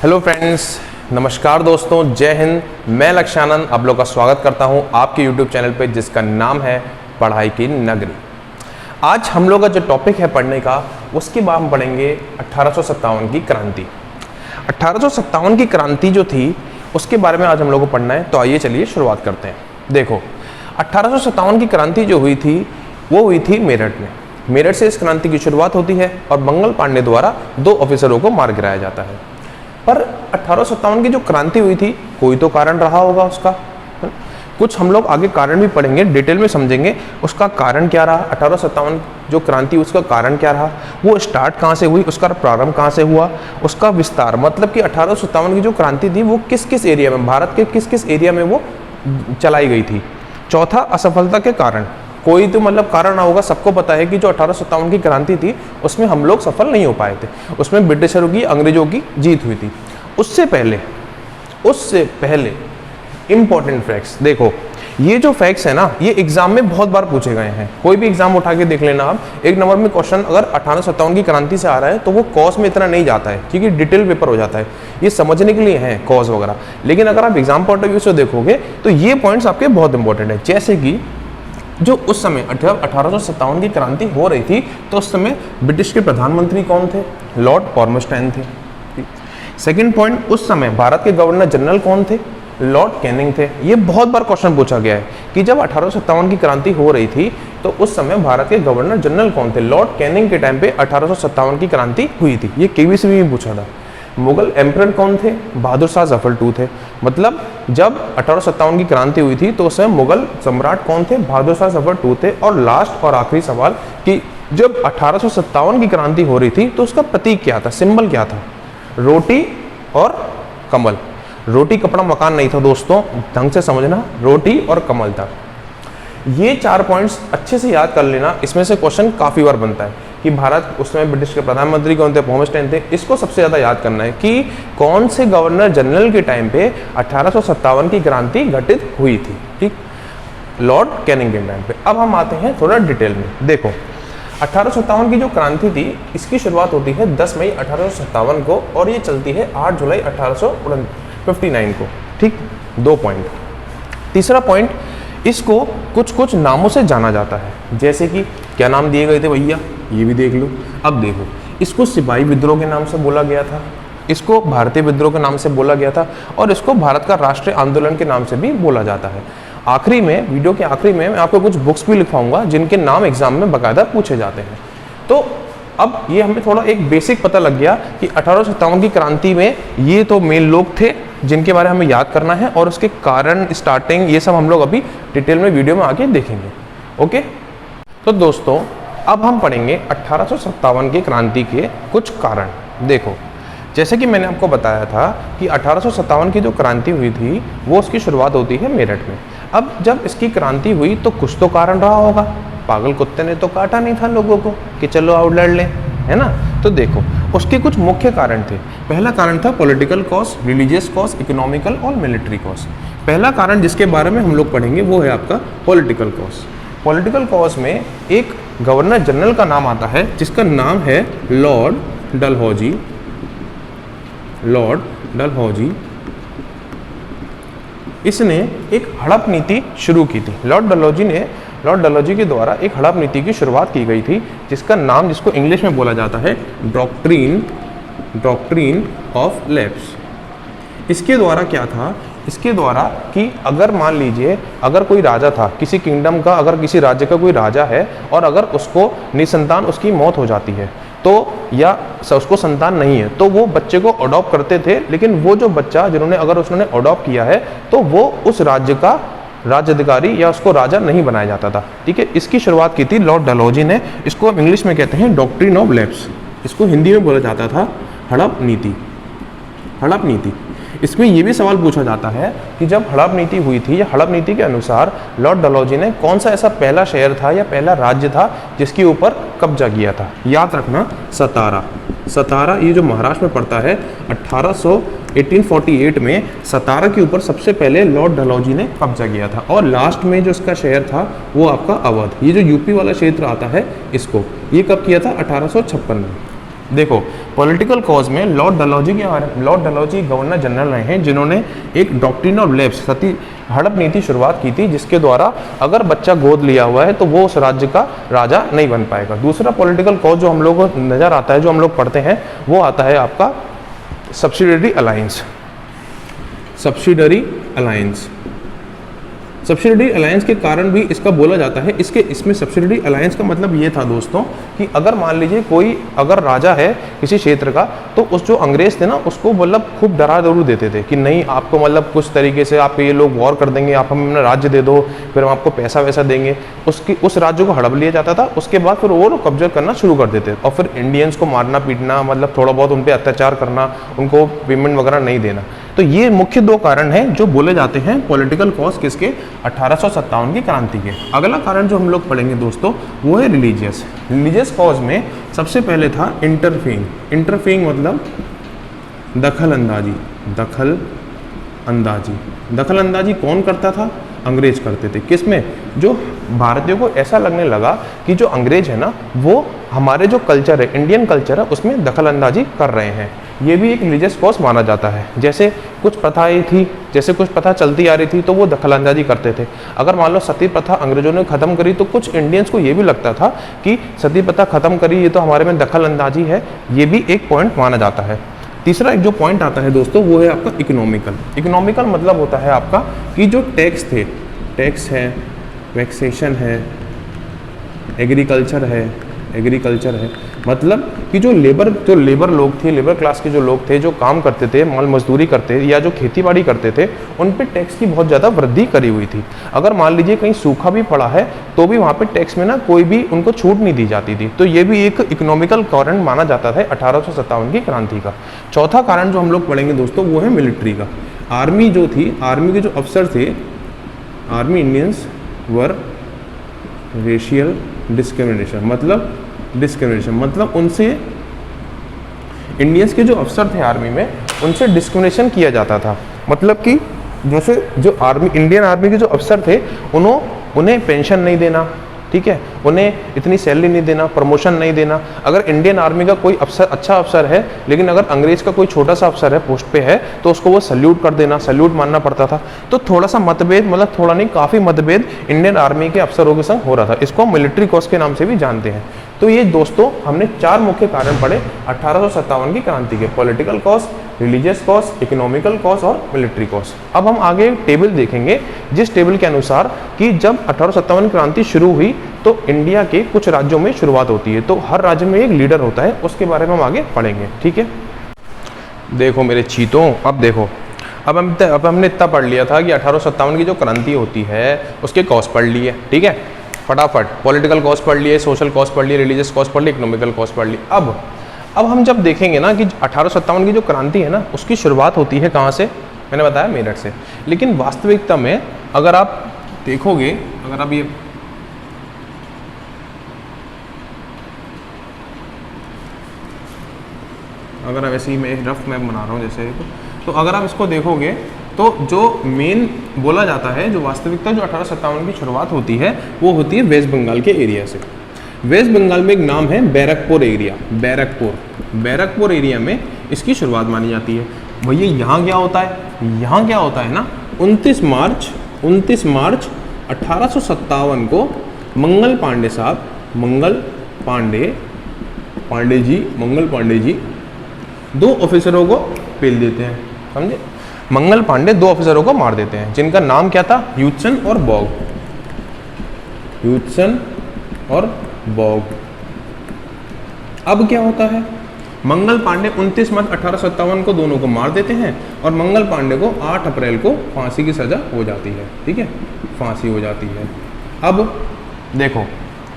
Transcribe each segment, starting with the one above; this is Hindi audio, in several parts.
हेलो फ्रेंड्स, नमस्कार दोस्तों, जय हिंद। मैं लक्ष्यानंद आप लोग का स्वागत करता हूं आपके यूट्यूब चैनल पे जिसका नाम है पढ़ाई की नगरी। आज हम लोग का जो टॉपिक है पढ़ने का, उसके बाद हम पढ़ेंगे 1857 की क्रांति। 1857 की क्रांति जो थी उसके बारे में आज हम लोग को पढ़ना है। तो आइए चलिए शुरुआत करते हैं। देखो, 1857 की क्रांति जो हुई थी वो हुई थी मेरठ में। मेरठ से इस क्रांति की शुरुआत होती है और मंगल पांडे द्वारा 2 ऑफिसरों को मार गिराया जाता है। पर 1857 की जो क्रांति हुई थी, कोई तो कारण रहा होगा उसका। कुछ हम लोग आगे कारण भी पढ़ेंगे, डिटेल में समझेंगे उसका कारण क्या रहा। 1857 जो क्रांति उसका कारण क्या रहा, वो स्टार्ट कहाँ से हुई, उसका प्रारंभ कहाँ से हुआ, उसका विस्तार, मतलब कि 1857 की जो क्रांति थी वो किस किस एरिया में, भारत के किस किस एरिया में वो चलाई गई थी। चौथा, असफलता के कारण। कोई तो मतलब कारण ना होगा, सबको पता है कि जो 1857 की क्रांति थी उसमें हम लोग सफल नहीं हो पाए थे। उसमें ब्रिटिशरों की, अंग्रेजों की जीत हुई थी। उससे पहले इंपॉर्टेंट फैक्ट्स देखो। ये जो फैक्ट्स है ना, ये एग्जाम में बहुत बार पूछे गए हैं। कोई भी एग्जाम उठा के देख लेना आप, 1 नंबर में क्वेश्चन अगर 1857 की क्रांति से आ रहा है तो वो कॉज में इतना नहीं जाता है क्योंकि डिटेल पेपर हो जाता है, ये समझने के लिए है कॉज वगैरह। लेकिन अगर आप एग्जाम पॉइंट ऑफ व्यू से देखोगे तो ये पॉइंट्स आपके बहुत इंपॉर्टेंट है। जैसे कि जो उस समय 1857 की क्रांति हो रही थी तो उस समय ब्रिटिश के प्रधानमंत्री कौन थे? लॉर्ड पॉर्मस्टाइन थे। सेकंड पॉइंट, उस समय भारत के गवर्नर जनरल कौन थे? लॉर्ड कैनिंग थे। ये बहुत बार क्वेश्चन पूछा गया है कि जब 1857 की क्रांति हो रही थी तो उस समय भारत के गवर्नर जनरल कौन थे? लॉर्ड कैनिंग के टाइम पे 1857 की क्रांति हुई थी। ये केबीसी में भी पूछा था। मुगल एम्परर कौन थे? बहादुर शाह जफर II थे। मतलब जब 1857 की क्रांति हुई थी तो उस समय मुगल सम्राट कौन थे? बहादुर शाह जफर II थे। और लास्ट और आखिरी सवाल कि जब 1857 की क्रांति हो रही थी तो उसका प्रतीक क्या था, सिंबल क्या था? रोटी और कमल। रोटी कपड़ा मकान नहीं था दोस्तों, ढंग से समझना, रोटी और कमल था। ये 4 पॉइंट्स अच्छे से याद कर लेना। इसमें से क्वेश्चन काफी बार बनता है कि भारत उस समय ब्रिटिश के प्रधानमंत्री कौन थे? पॉर्मस्टाइन थे। इसको सबसे ज्यादा याद करना है कि कौन से गवर्नर जनरल के टाइम पे 1857 की क्रांति घटित हुई थी। ठीक, लॉर्ड कैनिंग के टाइम पे। अब हम आते हैं थोड़ा डिटेल में। देखो, 1857 की जो क्रांति थी इसकी शुरुआत होती है 10 मई 1857 को और ये चलती है 8 जुलाई 1859 को। ठीक, 2 पॉइंट। तीसरा पॉइंट, इसको कुछ कुछ नामों से जाना जाता है। जैसे कि क्या नाम दिए गए थे भैया, ये भी देख लो। अब देखो, इसको सिपाही विद्रोह के नाम से बोला गया था, इसको भारतीय विद्रोह के नाम से बोला गया था और इसको भारत का राष्ट्रीय आंदोलन के नाम से भी बोला जाता है। आखिरी में, वीडियो के आखिरी में मैं आपको कुछ बुक्स भी लिखवाऊंगा जिनके नाम एग्जाम में बाकायदा पूछे जाते हैं। तो अब ये हमें थोड़ा एक बेसिक पता लग गया कि 1857 की क्रांति में ये तो मेन लोग थे जिनके बारे में हमें याद करना है और उसके कारण, स्टार्टिंग, ये सब हम लोग अभी डिटेल में वीडियो में आके देखेंगे। ओके, तो दोस्तों अब हम पढ़ेंगे 1857 की क्रांति के कुछ कारण। देखो, जैसे कि मैंने आपको बताया था कि 1857 की जो क्रांति हुई थी वो उसकी शुरुआत होती है मेरठ में। अब जब इसकी क्रांति हुई तो कुछ तो कारण रहा होगा। पागल कुत्ते ने तो काटा नहीं था लोगों को कि चलो आओ लड़ लें, है ना। तो देखो, उसके कुछ मुख्य कारण थे। पहला कारण था political cause, religious cause, economical और मिलिट्री कॉज। पहला कारण जिसके बारे में हम लोग पढ़ेंगे वो है आपका पॉलिटिकल कॉज। पॉलिटिकल कॉज में एक गवर्नर जनरल का नाम आता है जिसका नाम है लॉर्ड डलहौजी। लॉर्ड डलहौजी, इसने एक हड़प नीति शुरू की थी। लॉर्ड डलहौजी के द्वारा एक हड़प नीति की शुरुआत की गई थी जिसका नाम, जिसको इंग्लिश में बोला जाता है डॉक्ट्रीन ऑफ लैप्स। इसके द्वारा क्या था? इसके द्वारा कि अगर मान लीजिए अगर कोई राजा था किसी किंगडम का, अगर किसी राज्य का कोई राजा है और अगर उसको निसंतान उसकी मौत हो जाती है तो, या उसको संतान नहीं है, तो वो बच्चे को अडॉप्ट करते थे। लेकिन वो जो बच्चा जिन्होंने, अगर उसने अडॉप्ट किया है तो वो उस राज्य का राज्याधिकारी या उसको राजा नहीं बनाया जाता था। ठीक है, इसकी शुरुआत की थी लॉर्ड डलहौजी ने। इसको हम इंग्लिश में कहते हैं डॉक्ट्रिन ऑफ लैप्स। इसको हिंदी में बोला जाता था हड़प नीति। हड़प नीति। इसमें यह भी सवाल पूछा जाता है कि जब हड़प नीति हुई थी या हड़प नीति के अनुसार लॉर्ड डलहौजी ने कौन सा ऐसा पहला शहर था या पहला राज्य था जिसके ऊपर कब्जा किया था? याद रखना, सतारा। सतारा ये जो महाराष्ट्र में पड़ता है, 1848 में सतारा के ऊपर सबसे पहले लॉर्ड डलहौजी ने कब्जा किया था। और लास्ट में जो इसका शहर था वो आपका अवध, ये जो यूपी वाला क्षेत्र आता है इसको, ये कब किया था? 1856 में। देखो, पॉलिटिकल कॉज में लॉर्ड डलहौजी गवर्नर जनरल रहे हैं, जिन्होंने एक डॉक्ट्रिन ऑफ लैप्स सती हड़प नीति शुरुआत की थी, जिसके द्वारा अगर बच्चा गोद लिया हुआ है तो वो उस राज्य का राजा नहीं बन पाएगा। दूसरा पॉलिटिकल कॉज जो हम लोग को नजर आता है, जो हम लोग पढ़ते हैं, वो आता है आपका सब्सिडियरी अलायंस। सब्सिडियरी अलायंस के कारण भी इसका बोला जाता है। इसमें सब्सिडियरी अलायंस का मतलब ये था दोस्तों कि अगर मान लीजिए कोई अगर राजा है किसी क्षेत्र का, तो उस जो अंग्रेज थे ना, उसको मतलब खूब डरा जरूर देते थे कि नहीं आपको मतलब कुछ तरीके से आप ये लोग वॉर कर देंगे, आप हमें अपना राज्य दे दो, फिर हम आपको पैसा वैसा देंगे। उस राज्य को हड़प लिया जाता था, उसके बाद फिर वो लोग कब्जा करना शुरू कर देते और फिर इंडियंस को मारना पीटना, मतलब थोड़ा बहुत उन पर अत्याचार करना, उनको पेमेंट वगैरह नहीं देना। तो ये मुख्य दो कारण हैं जो बोले जाते हैं पॉलिटिकल कॉज किसके, 1857 की क्रांति के। अगला कारण जो हम लोग पढ़ेंगे दोस्तों वो है रिलीजियस कॉज में सबसे पहले था इंटरफेइंग मतलब दखल अंदाजी कौन करता था, अंग्रेज करते थे। किसमें, जो भारतीयों को ऐसा लगने लगा कि जो अंग्रेज है ना वो हमारे जो कल्चर है, इंडियन कल्चर है, उसमें दखल अंदाजी कर रहे हैं। ये भी एक रिलीजियस कॉज माना जाता है। जैसे कुछ प्रथाएं थी, जैसे कुछ प्रथा चलती आ रही थी तो वो दखल अंदाजी करते थे। अगर मान लो सती प्रथा अंग्रेजों ने खत्म करी तो कुछ इंडियंस को ये भी लगता था कि सती प्रथा खत्म करी, ये तो हमारे में दखल अंदाजी है। ये भी एक पॉइंट माना जाता है। तीसरा एक जो पॉइंट आता है दोस्तों वो है आपका इकोनॉमिकल मतलब होता है आपका कि जो टैक्स है, वैक्सेशन है, एग्रीकल्चर है, मतलब कि जो लेबर लोग थे, लेबर क्लास के जो लोग थे, जो काम करते थे, माल मजदूरी करते या जो खेती बाड़ी करते थे, उन पे टैक्स की बहुत ज़्यादा वृद्धि करी हुई थी। अगर मान लीजिए कहीं सूखा भी पड़ा है तो भी वहाँ पे टैक्स में ना कोई भी उनको छूट नहीं दी जाती थी। तो ये भी एक इकोनॉमिकल कारण माना जाता है 1857 की क्रांति का। चौथा कारण जो हम लोग पढ़ेंगे दोस्तों वो है मिलिट्री का। आर्मी जो थी, आर्मी के जो अफसर थे, army Indians were racial discrimination मतलब उनसे इंडियंस के जो अफसर थे आर्मी में, उनसे डिस्क्रिमिनेशन किया जाता था। मतलब कि जैसे जो इंडियन आर्मी के जो अफसर थे उन्हें पेंशन नहीं देना, ठीक है, उन्हें इतनी सैलरी नहीं देना, प्रमोशन नहीं देना। अगर इंडियन आर्मी का कोई अफसर अच्छा अफसर है, लेकिन अगर अंग्रेज का कोई छोटा सा अफसर है, पोस्ट पे है, तो उसको वो सल्यूट कर देना, सल्यूट मानना पड़ता था। तो थोड़ा सा मतभेद, मतलब थोड़ा नहीं काफ़ी मतभेद इंडियन आर्मी के अफसरों के संग हो रहा था। इसको हम मिलिट्री कॉज के नाम से भी जानते हैं। तो ये दोस्तों हमने 4 मुख्य कारण पढ़े 1857 की क्रांति के: political cause, religious cause, economical cause और मिलिट्री कॉज। अब हम आगे टेबल देखेंगे, जिस टेबल के अनुसार कि जब 1857 क्रांति शुरू हुई तो इंडिया के कुछ राज्यों में शुरुआत होती है, तो हर राज्य में एक लीडर होता है, उसके बारे में हम आगे पढ़ेंगे। ठीक है, देखो मेरे चीतों, अब देखो, अब हमने इतना पढ़ लिया था कि 1857 की जो क्रांति होती है उसके कॉज पढ़ लिए। ठीक है, फटाफट पॉलिटिकल कॉज पढ़ लिए, सोशल कॉज पढ़ लिए, रिलीजियस कॉज पढ़ लिए, इकोनॉमिकल कॉज पढ़ लिए। अब हम जब देखेंगे ना कि 1857 की जो क्रांति है ना, उसकी शुरुआत होती है कहाँ से, मैंने बताया मेरठ से। लेकिन वास्तविकता में अगर आप देखोगे, अगर ऐसे ही मैं रफ मैप बना रहा हूँ जैसे, तो अगर आप इसको देखोगे तो जो मेन बोला जाता है, जो वास्तविकता जो 1857 की शुरुआत होती है वो होती है वेस्ट बंगाल के एरिया से। वेस्ट बंगाल में एक नाम है बैरकपुर एरिया, बैरकपुर एरिया में इसकी शुरुआत मानी जाती है। भैया यहाँ क्या होता है ना, 29 मार्च 1857 को मंगल पांडे जी 2 ऑफिसरों को पेल देते हैं, समझे। मंगल पांडे 2 ऑफिसरों को मार देते हैं, जिनका नाम क्या था, ह्यूडसन और बॉग। अब क्या होता है, मंगल पांडे 29 मार्च 1857 को दोनों को मार देते हैं और मंगल पांडे को 8 अप्रैल को फांसी की सजा हो जाती है। ठीक है, फांसी हो जाती है। अब देखो,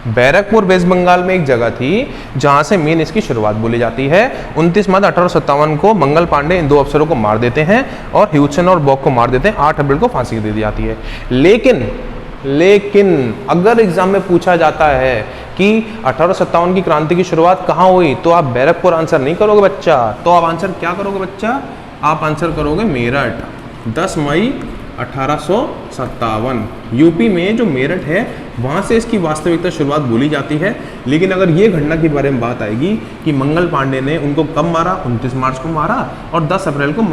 बैरकपुर वेस्ट बंगाल में एक जगह थी जहां से मेन इसकी शुरुआत बोली जाती है। 29 मार्च 1857 को मंगल पांडे इन 2 अफसरों को मार देते हैं और ह्यूडसन और बॉग को मार देते हैं। 8 अप्रैल को फांसी दे दी जाती है। लेकिन अगर एग्जाम में पूछा जाता है कि 1857 की क्रांति की शुरुआत कहाँ हुई, तो आप बैरकपुर आंसर नहीं करोगे बच्चा, तो आप आंसर क्या करोगे बच्चा, आप आंसर करोगे मेरठ। 10 मई 1857। यूपी में जो मेरठ है वहाँ से इसकी वास्तविकता शुरुआत बोली जाती है। लेकिन अगर ये घटना के बारे में बात आएगी कि मंगल पांडे ने उनको कब मारा, 29 मार्च को मारा, और 8 अप्रैल को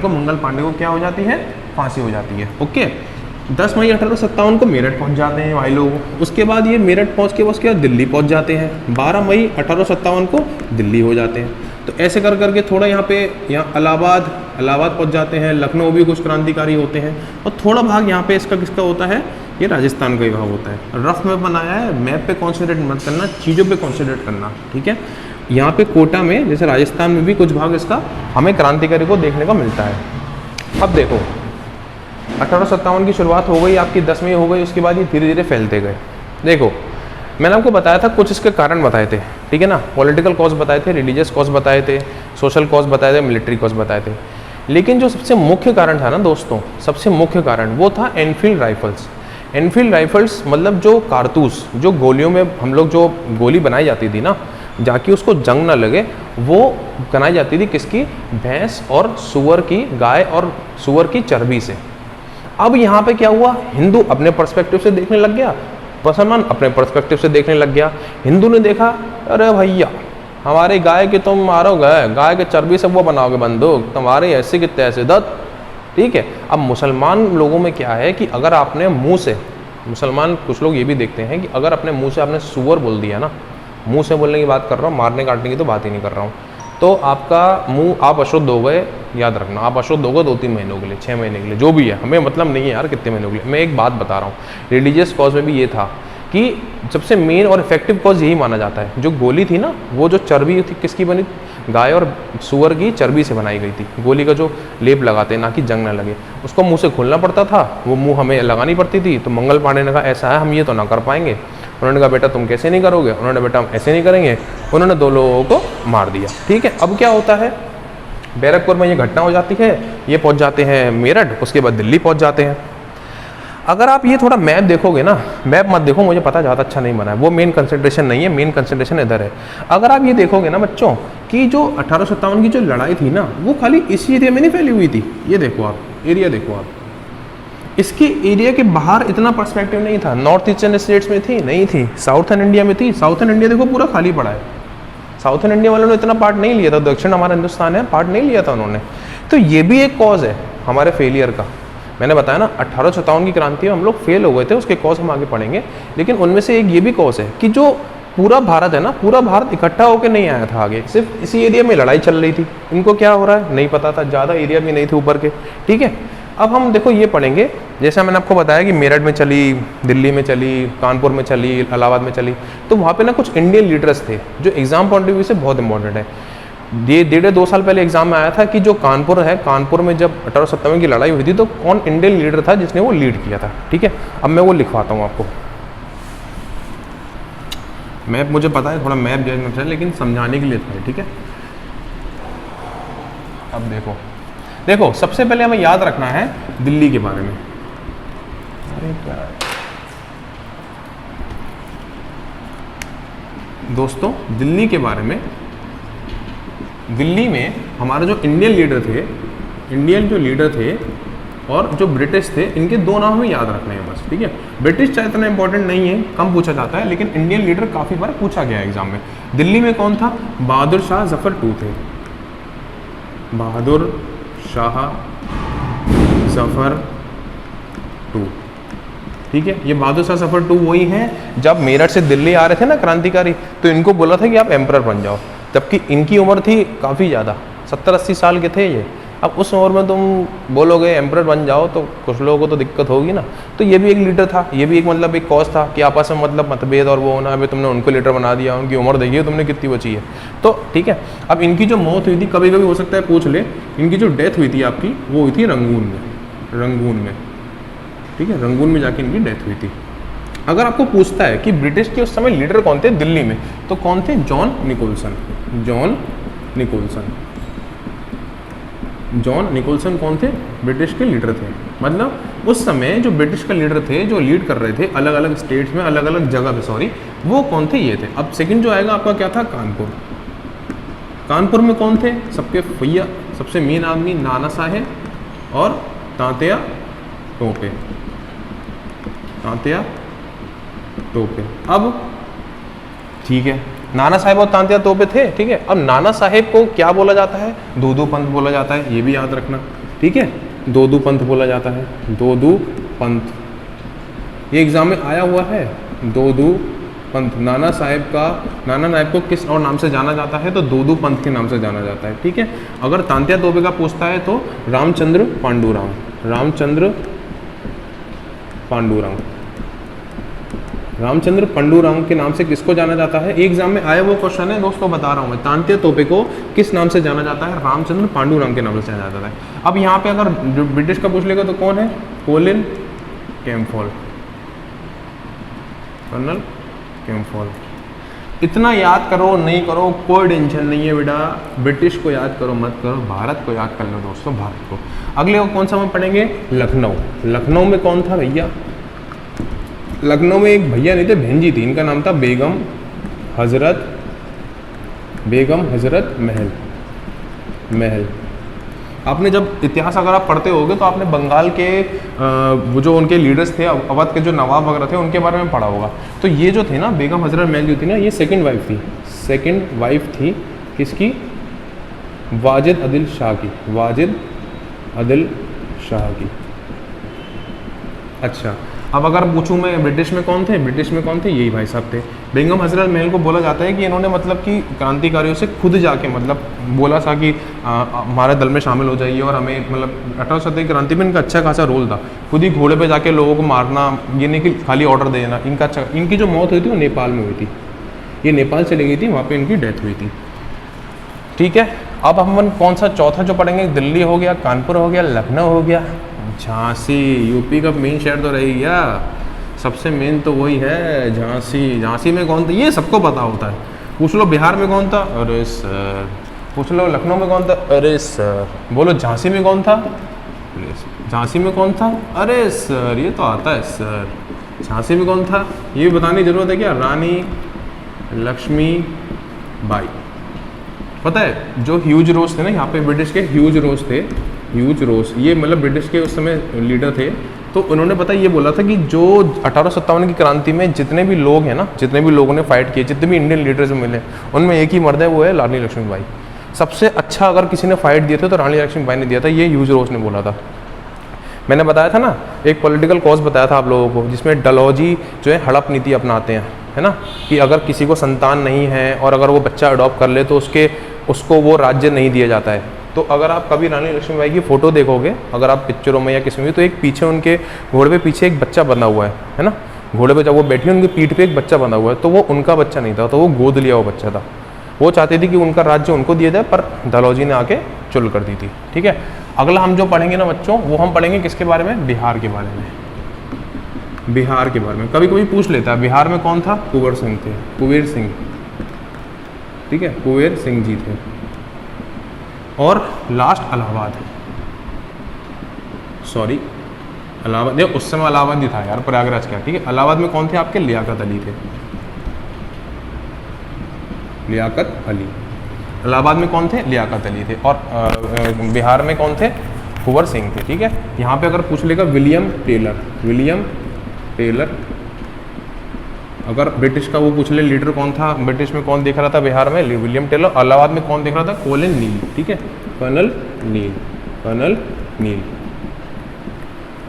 मंगल पांडे को क्या हो जाती है, फांसी हो जाती है। ओके, 10 मई 1857 को मेरठ पहुंच जाते हैं भाई लोग। उसके बाद ये मेरठ पहुंच के उसके बाद दिल्ली पहुंच जाते हैं। 12 मई 1857 को दिल्ली हो जाते हैं। तो ऐसे कर करके थोड़ा यहाँ इलाहाबाद पहुंच जाते हैं। लखनऊ भी कुछ क्रांतिकारी होते हैं, और थोड़ा भाग यहाँ पे इसका किसका होता है, ये राजस्थान का ही भाग होता है। रफ मैप बनाया है, मैप पे कॉन्सेंट्रेट मत करना, चीज़ों पे कॉन्सेंट्रेट करना, ठीक है। यहाँ पे कोटा में जैसे राजस्थान में भी कुछ भाग इसका हमें क्रांतिकारी को देखने को मिलता है। अब देखो 1857 की शुरुआत हो गई आपकी, 10 मई हो गई, उसके बाद ये धीरे धीरे फैलते गए। देखो मैंने आपको बताया था, कुछ इसके कारण बताए थे, ठीक है ना। पॉलिटिकल कॉज बताए थे, रिलीजियस कॉज बताए थे, सोशल कॉज बताए थे, मिलिट्री कॉज बताए थे। लेकिन जो सबसे मुख्य कारण था ना दोस्तों, सबसे मुख्य कारण वो था एनफील्ड राइफल्स। एनफील्ड राइफल्स मतलब जो कारतूस, जो गोलियों में हम लोग जो गोली बनाई जाती थी ना, जाकि उसको जंग ना लगे, वो बनाई जाती थी किसकी, भैंस और सुअर की, गाय और सुअर की चर्बी से। अब यहाँ पे क्या हुआ, हिंदू अपने पर्सपेक्टिव से देखने लग गया, मुसलमान अपने पर्सपेक्टिव से देखने लग गया। हिंदू ने देखा, अरे भैया हमारी गाय की तुम मारोगे, गाय के चर्बी से वो बनाओगे बंदूक, तुम्हारे ऐसे के तैसे दत्त, ठीक है। अब मुसलमान लोगों में क्या है कि अगर आपने मुंह से, मुसलमान कुछ लोग ये भी देखते हैं कि अगर अपने मुंह से आपने सुअर बोल दिया ना, मुंह से बोलने की बात कर रहा हूँ, मारने काटने की तो बात ही नहीं कर रहा हूँ, तो आपका मुंह, आप अशुद्ध हो गए। याद रखना, आप अशुद्ध हो गए 2-3 महीनों के लिए, 6 महीने के लिए, जो भी है, हमें मतलब नहीं है यार कितने महीनों के लिए। मैं एक बात बता रहा हूँ, रिलीजियस कॉज में भी ये था कि सबसे मेन और इफेक्टिव कॉज यही माना जाता है। जो गोली थी ना, वो जो चर्बी थी किसकी बनी, गाय और सुअर की चर्बी से बनाई गई थी। गोली का जो लेप लगाते हैं ना कि जंग ना लगे, उसको मुंह से खोलना पड़ता था, वो मुंह हमें लगानी पड़ती थी। तो मंगल पांडे ने कहा ऐसा है, हम ये तो ना कर पाएंगे। उन्होंने कहा बेटा तुम कैसे नहीं करोगे, उन्होंने बेटा हम ऐसे नहीं करेंगे। उन्होंने 2 लोगों को मार दिया, ठीक है। अब क्या होता है, बैरकपुर में ये घटना हो जाती है, ये पहुंच जाते हैं मेरठ, उसके बाद दिल्ली पहुंच जाते हैं। अगर आप ये थोड़ा मैप देखोगे ना, मैप मत देखो, मुझे पता ज़्यादा अच्छा नहीं बना है, वो मेन कंसंट्रेशन नहीं है, मेन कंसंट्रेशन इधर है। अगर आप ये देखोगे ना बच्चों कि जो 1857 की जो लड़ाई थी ना, वो खाली इसी एरिया में नहीं फैली हुई थी। ये देखो आप, एरिया देखो आप, इसके एरिया के बाहर इतना पर्सपेक्टिव नहीं था। नॉर्थ ईस्टर्न स्टेट्स में थी, नहीं थी, साउथर्न इंडिया में थी। साउथर्न इंडिया देखो पूरा खाली पड़ा है, साउथर्न इंडिया वालों ने इतना पार्ट नहीं लिया था। दक्षिण हमारा हिंदुस्तान है, पार्ट नहीं लिया था उन्होंने। तो ये भी एक कॉज है हमारे फेलियर का। मैंने बताया ना 1857 की क्रांति में हम लोग फेल हो गए थे, उसके कॉज हम आगे पढ़ेंगे। लेकिन उनमें से एक ये भी कॉज है कि जो पूरा भारत है ना, पूरा भारत इकट्ठा होकर नहीं आया था आगे, सिर्फ इसी एरिया में लड़ाई चल रही थी। इनको क्या हो रहा है नहीं पता था, ज़्यादा एरिया भी नहीं थे ऊपर के, ठीक है। अब हम देखो ये पढ़ेंगे, जैसा मैंने आपको बताया कि मेरठ में चली, दिल्ली में चली, कानपुर में चली, इलाहाबाद में चली, तो वहाँ पे ना कुछ इंडियन लीडर्स थे जो एग्जाम पॉइंट ऑफ व्यू से बहुत इंपॉर्टेंट है। ये 1.5-2 साल पहले एग्जाम में आया था कि जो कानपुर है, कानपुर में जब 1857 की लड़ाई हुई थी तो कौन इंडियन लीडर था जिसने वो लीड किया था, ठीक है। अब मैं वो लिखवाता हूँ आपको। मैप मुझे पता है थोड़ा मैप जज है, लेकिन समझाने के लिए था, ठीक है। अब देखो सबसे पहले हमें याद रखना है दिल्ली के बारे में। अरे क्या दोस्तों, दिल्ली के बारे में, दिल्ली में हमारे जो इंडियन लीडर थे और जो ब्रिटिश थे, इनके 2 नाम हमें याद रखने हैं बस, ठीक है। ब्रिटिश चाहे इतना इंपॉर्टेंट नहीं है, कम पूछा जाता है, लेकिन इंडियन लीडर काफ़ी बार पूछा गया है एग्जाम में। दिल्ली में कौन था, बहादुर शाह जफर 2 थे, बहादुर शाह जफर 2, ठीक है। ये बहादुर शाह जफर 2 वही हैं जब मेरठ से दिल्ली आ रहे थे ना क्रांतिकारी, तो इनको बोला था कि आप एम्परर बन जाओ, जबकि इनकी उम्र थी काफ़ी ज़्यादा, 70-80 साल के थे ये। अब उस उम्र में तुम बोलोगे एम्परर बन जाओ तो कुछ लोगों को तो दिक्कत होगी ना। तो ये भी एक लीडर था, ये भी एक मतलब एक कॉज था कि आपस में मतलब मतभेद और वो होना, अभी तुमने उनको लीडर बना दिया, उनकी उम्र देखिए तुमने कितनी बची है, तो ठीक है। अब इनकी जो मौत हुई थी, कभी कभी हो सकता है पूछ ले, इनकी जो डेथ हुई थी आपकी, वो हुई थी रंगून में, ठीक है। रंगून में जाके इनकी डेथ हुई थी। अगर आपको पूछता है कि ब्रिटिश के उस समय लीडर कौन थे दिल्ली में, तो कौन थे, जॉन निकोलसन कौन थे, ब्रिटिश के लीडर थे। मतलब उस समय जो ब्रिटिश के लीडर थे, जो लीड कर रहे थे अलग अलग स्टेट्स में, अलग अलग जगह पे, सॉरी, वो कौन थे, ये थे। अब सेकंड जो आएगा आपका क्या था, कानपुर में कौन थे, सबके भैया, सबसे मेन आदमी नाना साहेब और तांत्या तोपे, तांत्या तोपे। अब ठीक है, नाना साहेब और तांत्या तोपे थे, ठीक है। अब नाना साहेब को क्या बोला जाता है? दोदू पंत बोला जाता है, ये भी याद रखना, ठीक है। दोदू पंत बोला जाता है, दोदू पंत, ये एग्जाम में आया हुआ है। दोदू पंत, नाना नायब को किस और नाम से जाना जाता है? तो दोदू पंत के नाम से जाना जाता है, ठीक है। अगर तांत्या तोपे का पूछता है तो रामचंद्र पांडुरंग, रामचंद्र पांडुरंग, रामचंद्र पांडुरंग के नाम से किसको जाना जाता है? एग्जाम में आया वो क्वेश्चन है दोस्तों, बता रहा हूँ मैं। तांत्या तोपे को किस नाम से जाना जाता है? रामचंद्र पांडुरंग के नाम से जाना जाता है। अब यहाँ पे अगर ब्रिटिश का पूछ लेगा तो कौन है? Colin Campbell, colonel Campbell. इतना याद करो, नहीं करो कोई टेंशन नहीं है बेटा, ब्रिटिश को याद करो मत करो, भारत को याद कर लो दोस्तों, भारत को। अगले कौन सा हम पढ़ेंगे? लखनऊ। लखनऊ में कौन था भैया? लखनऊ में एक भैया नहीं थे, बहन थी, इनका नाम था बेगम हजरत महल। आपने जब इतिहास अगर आप पढ़ते होगे तो आपने बंगाल के वो जो उनके लीडर्स थे, अवध के जो नवाब वगैरह थे, उनके बारे में पढ़ा होगा। तो ये जो थे ना, बेगम हजरत महल जो थी ना, ये सेकंड वाइफ थी किसकी? वाजिद आदिल शाह की। अच्छा, अब अगर पूछूं मैं ब्रिटिश में कौन थे? यही भाई साहब थे। बेगम हजरत महल को बोला जाता है कि इन्होंने मतलब कि क्रांतिकारियों से खुद जाके मतलब बोला था कि हमारे दल में शामिल हो जाइए, और हमें मतलब 1870 की क्रांति में इनका अच्छा खासा रोल था। खुद ही घोड़े पे जाके लोगों को मारना, ये नहीं कि खाली ऑर्डर देना। इनकी जो मौत हुई थी वो नेपाल में हुई थी, ये नेपाल चली गई थी, वहाँ पर इनकी डेथ हुई थी, ठीक है। अब हम कौन सा चौथा जो पढ़ेंगे? दिल्ली हो गया, कानपुर हो गया, लखनऊ हो गया, झांसी। यूपी का मेन शहर तो रही गया, सबसे मेन तो वही है झांसी। झांसी में कौन था? ये सबको पता होता है। पूछ लो बिहार में कौन था? अरे सर। पूछ लो लखनऊ में कौन था? अरे सर। बोलो झांसी में कौन था? झांसी में कौन था? अरे सर, ये तो आता है सर। झांसी में कौन था ये भी बताने की जरूरत है क्या? रानी लक्ष्मीबाई। पता है जो ह्यूज रोज थे ना, यहाँ पे ब्रिटिश के ह्यूज रोज थे, ये मतलब ब्रिटिश के उस समय लीडर थे। तो उन्होंने पता ये बोला था कि जो 1857 की क्रांति में जितने भी लोग हैं ना, जितने भी लोगों ने फाइट किए, जितने भी इंडियन लीडर्स मिले, उनमें एक ही मर्द है, वो है रानी लक्ष्मीबाई। सबसे अच्छा अगर किसी ने फाइट दिए थे तो रानी लक्ष्मीबाई ने दिया था, ये ह्यूज रोज ने बोला था। मैंने बताया था ना, एक पॉलिटिकल कॉज बताया था आप लोगों को, जिसमें डलहौजी जो है हड़प नीति अपनाते हैं, है ना, कि अगर किसी को संतान नहीं है और अगर वो बच्चा अडॉप्ट कर ले तो उसको वो राज्य नहीं दिया जाता है। तो अगर आप कभी रानी लक्ष्मीबाई की फ़ोटो देखोगे, अगर आप पिक्चरों में या किसी में, तो एक पीछे उनके घोड़े पे पीछे एक बच्चा बंधा हुआ है ना, घोड़े पे जब वो बैठी है उनकी पीठ पे एक बच्चा बंधा हुआ है, तो वो उनका बच्चा नहीं था, तो वो गोद लिया हुआ बच्चा था। वो चाहती थी कि उनका राज्य उनको दिया जाए, पर डलहौजी ने आके चुल कर दी थी, ठीक है। अगला हम जो पढ़ेंगे ना बच्चों, वो हम पढ़ेंगे किसके बारे में? बिहार के बारे में। बिहार के बारे में कभी कभी पूछ लेता है, बिहार में कौन था? कुंवर सिंह थे, कुबेर सिंह, ठीक है, कुबेर सिंह जी थे। और लास्ट इलाहाबाद, सॉरी इलाहाबाद, देखो उस समय इलाहाबाद ही था यार, प्रयागराज क्या, ठीक है। इलाहाबाद में कौन थे आपके? लियाकत अली थे, लियाकत अली। इलाहाबाद में कौन थे? लियाकत अली थे। और बिहार में कौन थे? कुंवर सिंह थे, ठीक है। यहाँ पे अगर पूछ लेगा विलियम टेलर, अगर ब्रिटिश का वो पूछ ले लीडर कौन था, ब्रिटिश में कौन देख रहा था बिहार में? William Taylor. इलाहाबाद में कौन देख रहा था? कोलिन नील, ठीक है, कर्नल नील।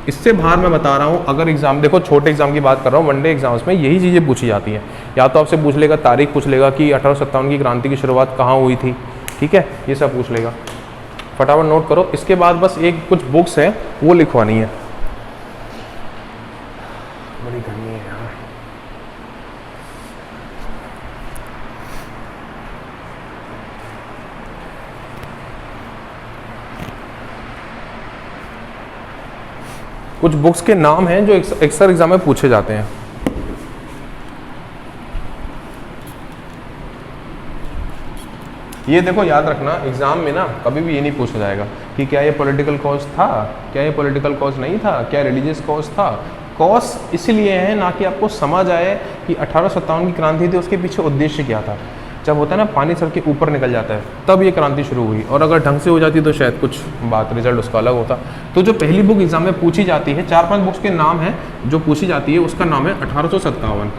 इससे बाहर मैं बता रहा हूँ, अगर एग्जाम देखो, छोटे एग्जाम की बात कर रहा हूँ, वनडे एग्जाम्स में यही चीज़ें पूछी जाती हैं। या तो आपसे पूछ लेगा, तारीख पूछ लेगा कि 1857 की क्रांति की शुरुआत कहाँ हुई थी, ठीक है, ये सब पूछ लेगा। फटाफट नोट करो। इसके बाद बस एक कुछ बुक्स हैं वो लिखवानी है, बड़ी गर्मी है यार। कुछ बुक्स के नाम हैं जो अक्सर एग्जाम में पूछे जाते हैं। ये देखो याद रखना, एग्जाम में ना कभी भी ये नहीं पूछा जाएगा कि क्या ये पॉलिटिकल कॉज था, क्या ये पॉलिटिकल कॉज नहीं था, क्या रिलीजियस कॉज था। कॉज इसलिए है ना कि आपको समझ आए कि 1857 की क्रांति थी, उसके पीछे उद्देश्य क्या था। जब होता है ना पानी सर के ऊपर निकल जाता है, तब ये क्रांति शुरू हुई। और अगर ढंग से हो जाती तो शायद कुछ बात, रिजल्ट उसका अलग होता। तो जो पहली बुक एग्जाम में पूछी जाती है, 4-5 बुक्स के नाम है जो पूछी जाती है, उसका नाम है 1857।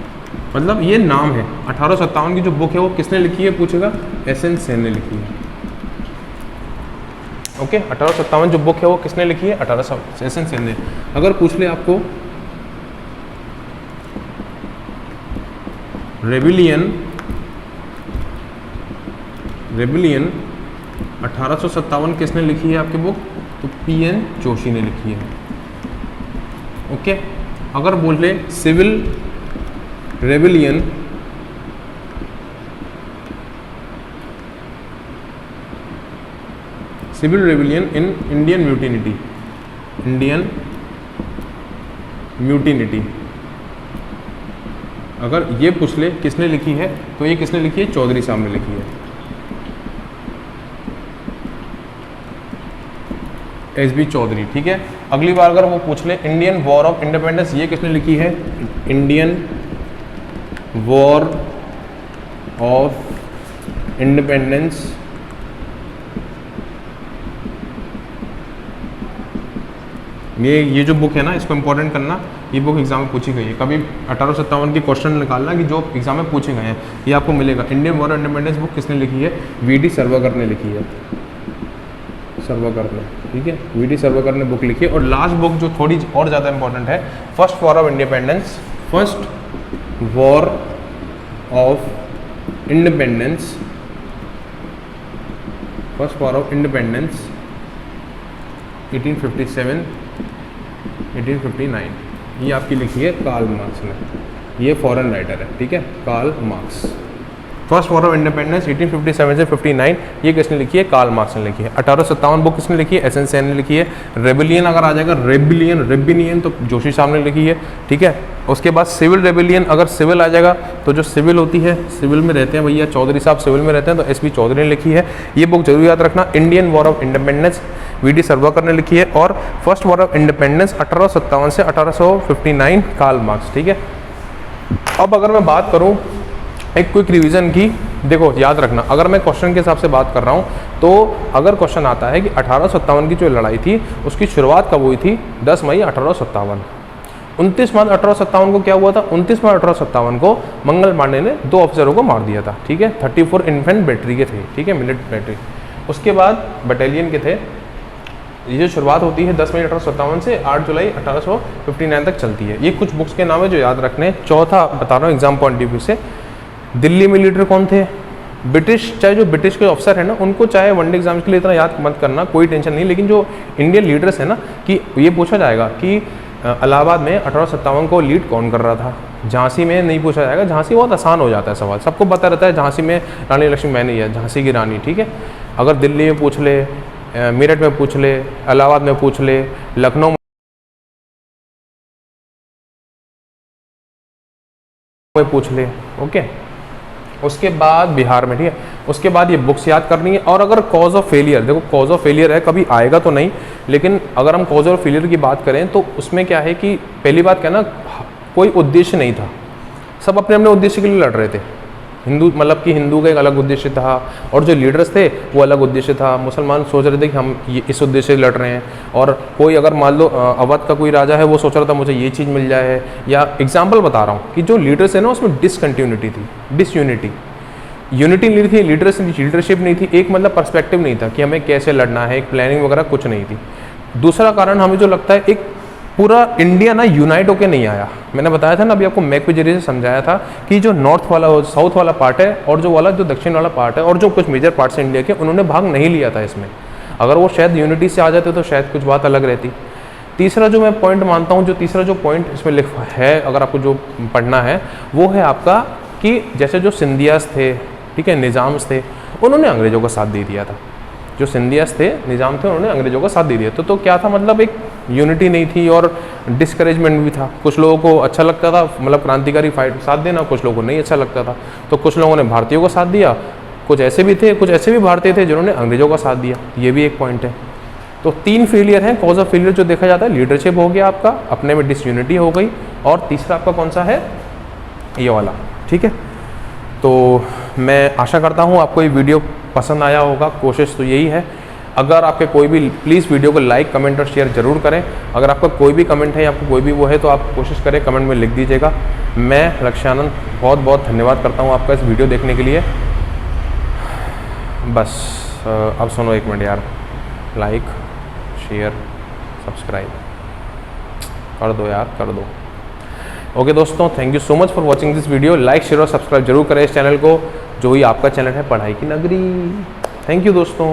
मतलब ये नाम है 1857 की जो बुक है वो किसने लिखी है पूछेगा, SN सेन ने लिखी है। ओके, 1857 जो बुक है वो किसने लिखी है, 1800 SN सेन ने। अगर पूछ ले आपको रेबिलियन 1857 किसने लिखी है आपकी बुक, तो PN जोशी ने लिखी है। ओके, अगर बोल ले सिविल रेबिलियन इन इंडियन म्यूटिनिटी, अगर ये पूछ ले किसने लिखी है, तो ये किसने लिखी है, चौधरी साहब ने लिखी है, SB चौधरी। ठीक है, अगली बार अगर वो पूछ ले इंडियन वॉर ऑफ इंडिपेंडेंस, ये किसने लिखी है, इंडियन वॉर ऑफ इंडिपेंडेंस ये जो बुक है ना, इसको इंपॉर्टेंट करना, ये बुक एग्जाम में पूछी गई है। कभी 1857 के क्वेश्चन निकालना कि जो एग्जाम में पूछे गए हैं, ये आपको मिलेगा। Indian war of independence book किसने लिखी है, VD सरवाकर ने लिखी है, सरवाकर ने। ठीक है, VD सरवाकर ने बुक लिखी है। और लास्ट बुक जो थोड़ी और ज़्यादा इंपॉर्टेंट है, फर्स्ट वॉर ऑफ इंडिपेंडेंस 1859, ये आपकी लिखी है कार्ल मार्क्स ने। ये फॉरेन राइटर है, ठीक है, Karl Marx. First war of independence 1857 से 59, ये किसने लिखी है, कार्ल मार्क्स ने लिखी है। 1857 बुक किसने लिखी है, SN सेन ने लिखी है। रेबिलियन अगर आ जाएगा, रेबिलियन तो जोशी साहब ने लिखी है। ठीक है, उसके बाद सिविल रेबिलियन, अगर सिविल आ जाएगा तो जो सिविल होती है, सिविल में रहते हैं भैया चौधरी साहब, सिविल में रहते हैं, तो SB चौधरी ने लिखी है। ये बुक जरूर याद रखना। Indian war of independence VD सरवाकर ने लिखी है। और फर्स्ट वॉर ऑफ इंडिपेंडेंस 1857 से 1859 कार्ल मार्क्स। ठीक है, अब अगर मैं बात करूं एक क्विक रिवीजन की, देखो याद रखना, अगर मैं क्वेश्चन के हिसाब से बात कर रहा हूं, तो अगर क्वेश्चन आता है कि 1857 की जो लड़ाई थी उसकी शुरुआत कब हुई थी, 10 मई 1857। 29 मार्च 1857 को क्या हुआ था, 29 मार्च 1857 को मंगल पांडे ने 2 ऑफिसरों को मार दिया था। ठीक है, 34 इन्फेंट बैटरी के थे, ठीक है, मिलिट्री बैटरी। उसके बाद बटालियन के थे। ये जो शुरुआत होती है 10 मई 1857 से 8 जुलाई 1859 तक चलती है। ये कुछ बुक्स के नाम है जो याद रखने। चौथा बता रहा हूँ एग्जाम पॉइंट ऑफ व्यू से, दिल्ली में लीडर कौन थे, ब्रिटिश, चाहे जो ब्रिटिश के ऑफिसर है ना, उनको चाहे वनडे एग्जाम्स के लिए इतना याद मत करना, कोई टेंशन नहीं, लेकिन जो इंडियन लीडर्स है ना, कि ये पूछा जाएगा कि इलाहाबाद में 1857 को लीड कौन कर रहा था। झांसी में नहीं पूछा जाएगा, झांसी बहुत आसान हो जाता है सवाल, सबको पता रहता है झांसी में रानी लक्ष्मीबाई है, झांसी की रानी। ठीक है, अगर दिल्ली में पूछ ले, मेरठ में पूछ ले, इलाहाबाद में पूछ ले, लखनऊ में पूछ ले। ओके, उसके बाद बिहार में, ठीक है, उसके बाद ये बुक्स याद करनी है। और अगर कॉज ऑफ फेलियर, देखो कॉज ऑफ फेलियर है, कभी आएगा तो नहीं, लेकिन अगर हम कॉज ऑफ फेलियर की बात करें तो उसमें क्या है कि पहली बात क्या ना, कोई उद्देश्य नहीं था, सब अपने अपने उद्देश्य के लिए लड़ रहे थे। हिंदू मतलब कि हिंदू का एक अलग उद्देश्य था और जो लीडर्स थे वो अलग उद्देश्य था। मुसलमान सोच रहे थे कि हम ये इस उद्देश्य से लड़ रहे हैं, और कोई अगर मान लो अवध का कोई राजा है वो सोच रहा था मुझे ये चीज़ मिल जाए। या एग्जाम्पल बता रहा हूँ कि जो लीडर्स है ना उसमें डिसकंटिन्यूटी थी, डिसयूनिटी, यूनिटी नहीं थी, लीडरशिप नहीं थी, एक मतलब पर्सपेक्टिव नहीं था कि हमें कैसे लड़ना है, एक प्लानिंग वगैरह कुछ नहीं थी। दूसरा कारण हमें जो लगता है, एक पूरा इंडिया ना यूनाइट होकर नहीं आया। मैंने बताया था ना अभी आपको, मैप के जरिए से समझाया था कि जो नॉर्थ वाला साउथ वाला पार्ट है और जो वाला जो दक्षिण वाला पार्ट है और जो कुछ मेजर पार्ट्स हैं इंडिया के, उन्होंने भाग नहीं लिया था इसमें। अगर वो शायद यूनिटी से आ जाते तो शायद कुछ बात अलग रहती। तीसरा जो मैं पॉइंट मानता हूँ, जो तीसरा जो पॉइंट इसमें लिखा है, अगर आपको जो पढ़ना है, वो है आपका कि जैसे जो सिंधियास थे, ठीक है, निज़ाम्स थे, उन्होंने अंग्रेज़ों का साथ दे दिया था। जो सिंधियास थे, निज़ाम थे, उन्होंने अंग्रेज़ों का साथ दे दिया। तो क्या था मतलब, एक यूनिटी नहीं थी और डिस्करेजमेंट भी था। कुछ लोगों को अच्छा लगता था मतलब क्रांतिकारी फाइट साथ देना, कुछ लोगों को नहीं अच्छा लगता था। तो कुछ लोगों ने भारतीयों का साथ दिया, कुछ ऐसे भी थे, कुछ ऐसे भी भारतीय थे जिन्होंने अंग्रेज़ों का साथ दिया। ये भी एक पॉइंट है। तो 3 फेलियर हैं। कॉज ऑफ फेलियर जो देखा जाता है, लीडरशिप हो गया आपका, अपने में डिसयूनिटी हो गई, और तीसरा आपका कौन सा है, ये वाला। ठीक है, तो मैं आशा करता हूँ आपको ये वीडियो पसंद आया होगा। कोशिश तो यही है। अगर आपके कोई भी, प्लीज़ वीडियो को लाइक, कमेंट और शेयर ज़रूर करें। अगर आपका कोई भी कमेंट है, आपको कोई भी वो है, तो आप कोशिश करें कमेंट में लिख दीजिएगा। मैं लक्ष्यानंद बहुत बहुत धन्यवाद करता हूँ आपका इस वीडियो देखने के लिए। बस अब सुनो 1 मिनट यार, लाइक, शेयर, सब्सक्राइब कर दो यार, कर दो। ओके दोस्तों, thank you so much for watching this video. Like, share और सब्सक्राइब जरूर करें इस चैनल को, जो ही आपका चैनल है पढ़ाई की नगरी। थैंक यू दोस्तों।